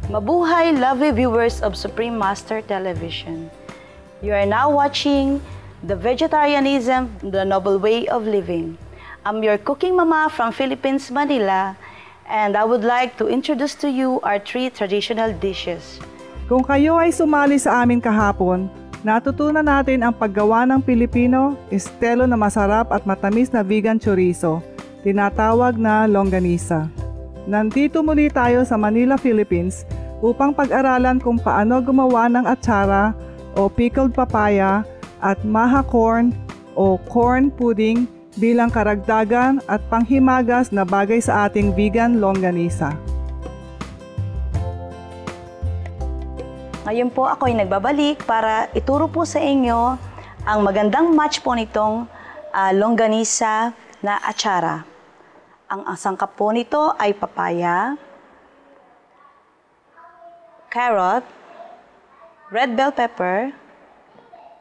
Mabuhay, lovely viewers of Supreme Master Television. You are now watching The Vegetarianism, the Noble Way of Living. I'm your cooking mama from Philippines, Manila, and I would like to introduce to you our 3 traditional dishes. Kung kayo ay sumali sa amin kahapon, natutunan natin ang paggawa ng Pilipino estilo na masarap at matamis na vegan chorizo, tinatawag na longganisa. Nandito muli tayo sa Manila, Philippines upang pag-aralan kung paano gumawa ng atsara o pickled papaya at maha corn o corn pudding bilang karagdagan at panghimagas na bagay sa ating vegan longganisa. Ngayon po ako ay nagbabalik para ituro po sa inyo ang magandang match po nitong longganisa na atsara. Ang sangkap po nito ay papaya, carrot, red bell pepper,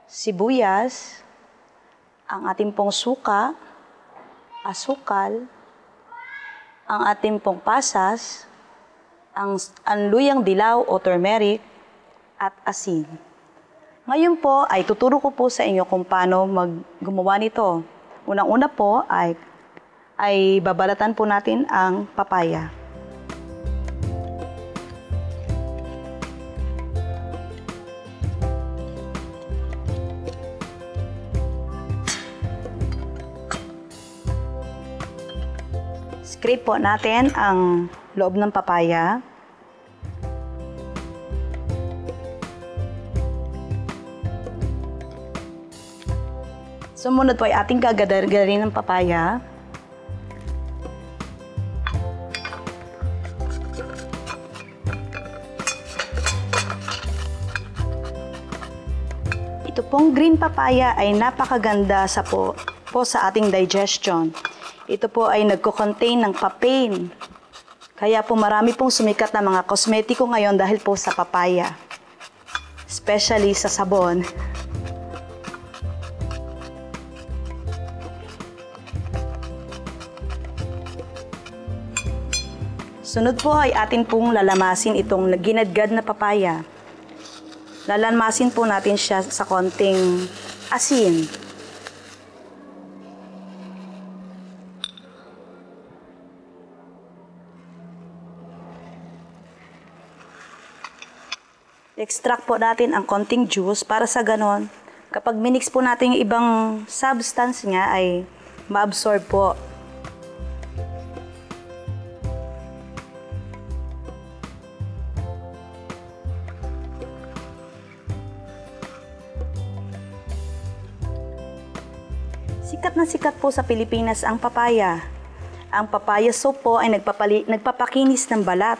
sibuyas, ang ating pong suka, asukal, ang ating pong pasas, ang luyang dilaw o turmeric, at asin. Ngayon po ay tuturo ko po sa inyo kung paano gumawa nito. Unang-una po ay babalatan po natin ang papaya. Scrape po natin ang loob ng papaya. Sumunod po ay ating gagadarin ng papaya. Ito pong green papaya ay napakaganda po sa ating digestion. Ito po ay nagko-contain ng papain. Kaya po marami pong sumikat na mga kosmetiko ngayon dahil po sa papaya. Especially sa sabon. Sunod po ay atin pong lalamasin itong ginadgad na papaya. Lalamasin po natin siya sa konting asin. Extract po natin ang konting juice para sa ganon, kapag minix po natin yung ibang substance niya ay ma-absorb po. Sikat na sikat po sa Pilipinas ang papaya. Ang papaya soup po ay nagpapakinis ng balat.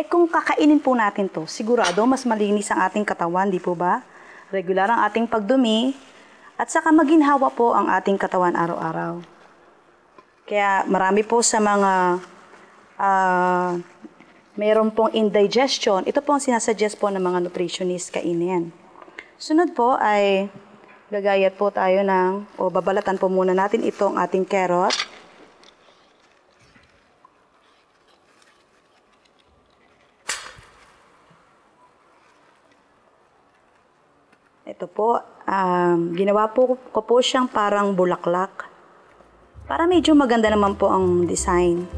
Kung kakainin po natin to, sigurado mas malinis ang ating katawan, di po ba? Regular ang ating pagdumi at saka maginhawa po ang ating katawan araw-araw. Kaya marami po sa mga meron pong indigestion, ito po ang sinasuggest po ng mga nutritionist kainin. Sunod po ay gagayat po tayo babalatan po muna natin itong ating carrot. Ito po, ginawa ko po siyang parang bulaklak. Para medyo maganda naman po ang design.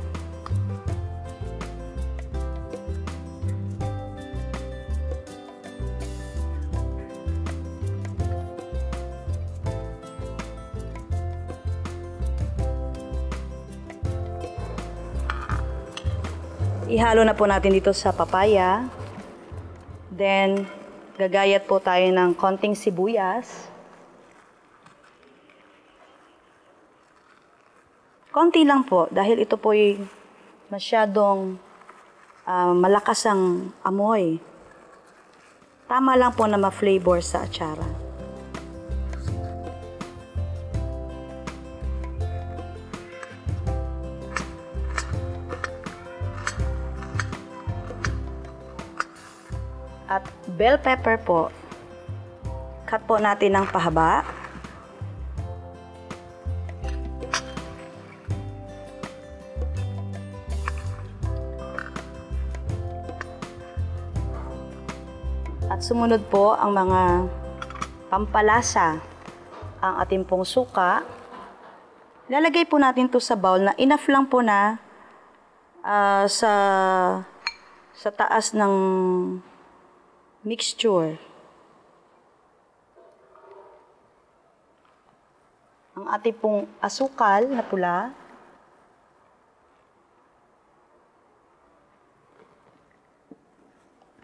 Ihalo na po natin dito sa papaya. Then, gagayat po tayo ng konting sibuyas. Konti lang po dahil ito po ay masyadong malakas ang amoy. Tama lang po na ma-flavor sa atsara. At bell pepper po, cut po natin ng pahaba. At sumunod po ang mga pampalasa. Ang ating pong suka. Lalagay po natin to sa bowl na enough lang po na sa taas ng mixture. Ang ating pong asukal na pula.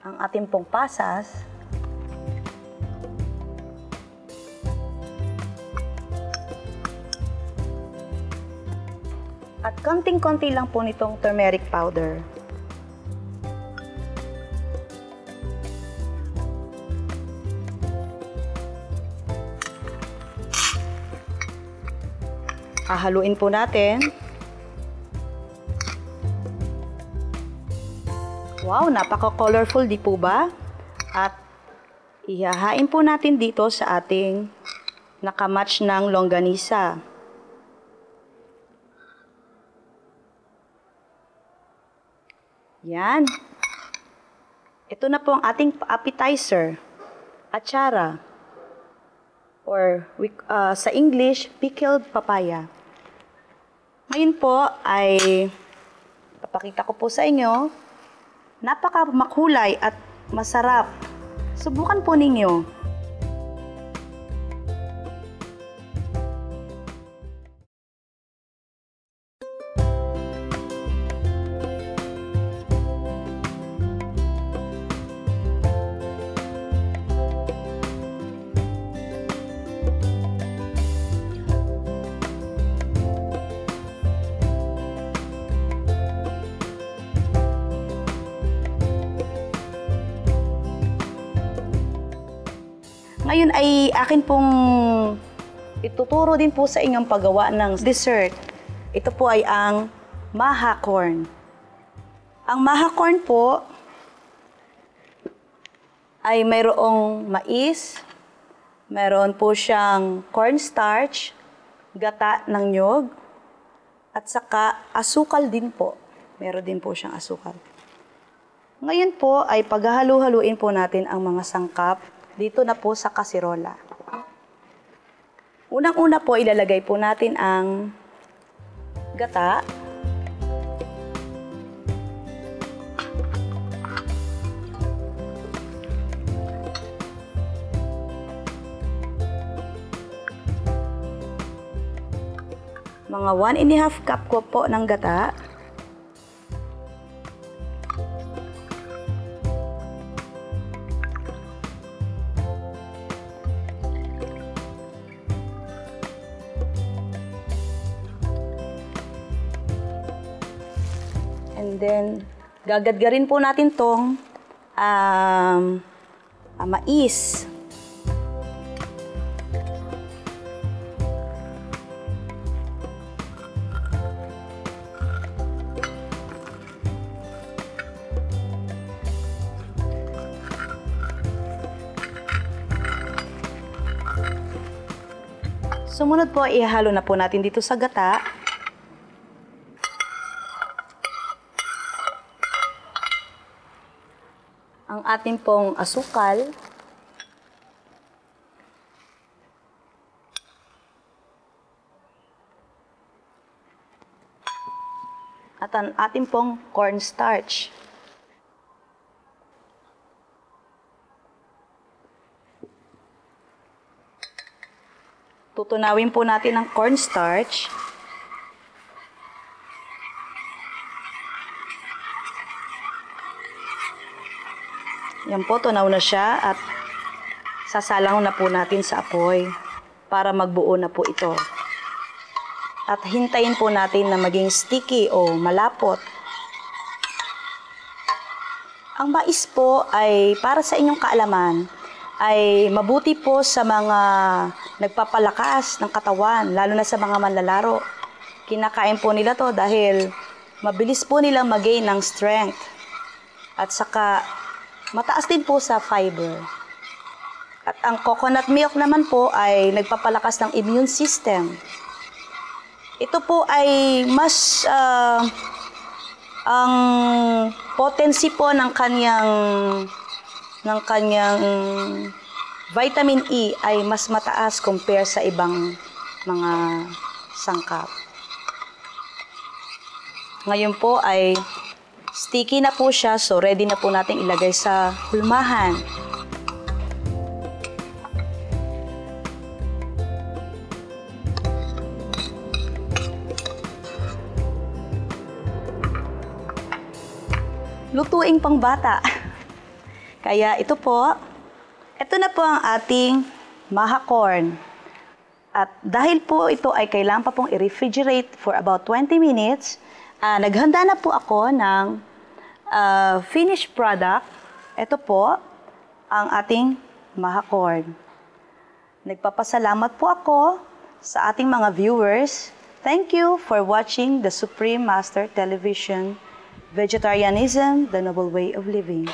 Ang ating pong pasas. At konting-konti lang po nitong turmeric powder. Hahaluin po natin. Wow, napaka-colorful, di po ba? At ihahain po natin dito sa ating nakamatch ng longganisa. Yan. Ito na po ang ating appetizer, atsara, or sa English, pickled papaya. Ngayon po ay papakita ko po sa inyo, napaka-makulay at masarap. Subukan po ninyo. Ngayon ay akin pong ituturo din po sa inyong paggawa ng dessert. Ito po ay ang maha corn. Ang maha corn po ay mayroong mais, mayroon po siyang cornstarch, gata ng nyog, at saka asukal din po. Meron din po siyang asukal. Ngayon po ay paghahalu-haluin po natin ang mga sangkap dito na po sa kasirola. Unang-una po ilalagay po natin ang gata. Mga 1½ cup ko po ng gata. And then, gagadgarin po natin tong mais. Sumunod po, ihalo na po natin dito sa gata. Ang ating pong asukal. At ang ating pong cornstarch. Tutunawin po natin ang cornstarch. Yan po, tunaw na siya at sasalang na po natin sa apoy para magbuo na po ito. At hintayin po natin na maging sticky o malapot. Ang mais po ay para sa inyong kaalaman ay mabuti po sa mga nagpapalakas ng katawan, lalo na sa mga manlalaro. Kinakain po nila to dahil mabilis po nilang mag-gain ng strength. At saka mataas din po sa fiber. At ang coconut milk naman po ay nagpapalakas ng immune system. Ito po ay mas ang potency po ng kanyang ng kanyang vitamin E ay mas mataas compare sa ibang mga sangkap. Ngayon po ay sticky na po siya, so ready na po natin ilagay sa hulmahan. Lutuing pang bata. Kaya ito na po ang ating maha corn. At dahil po ito ay kailangan pa pong i-refrigerate for about 20 minutes, naghanda na po ako ng finished product. Ito po ang ating maha corn. Nagpapasalamat po ako sa ating mga viewers. Thank you for watching the Supreme Master Television, Vegetarianism, the Noble Way of Living.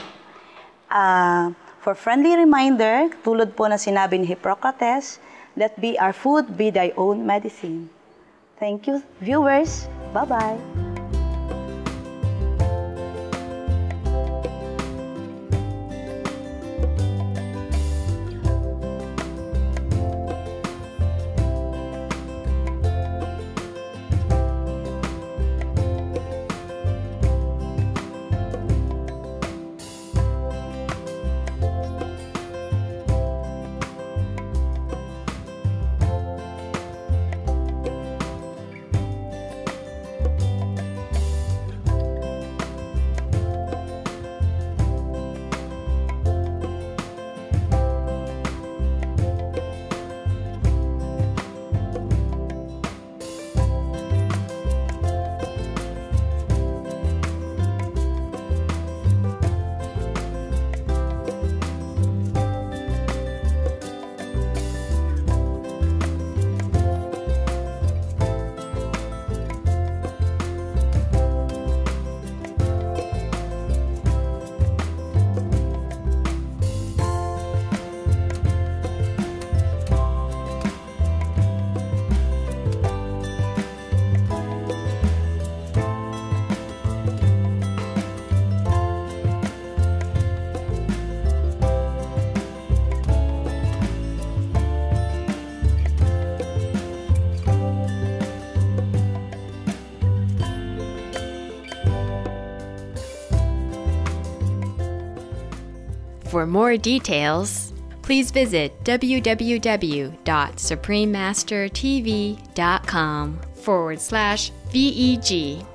For friendly reminder, tulad po na sinabi ni Hippocrates, let be our food, be thy own medicine. Thank you, viewers. Bye-bye. For more details, please visit www.suprememastertv.com/VEG.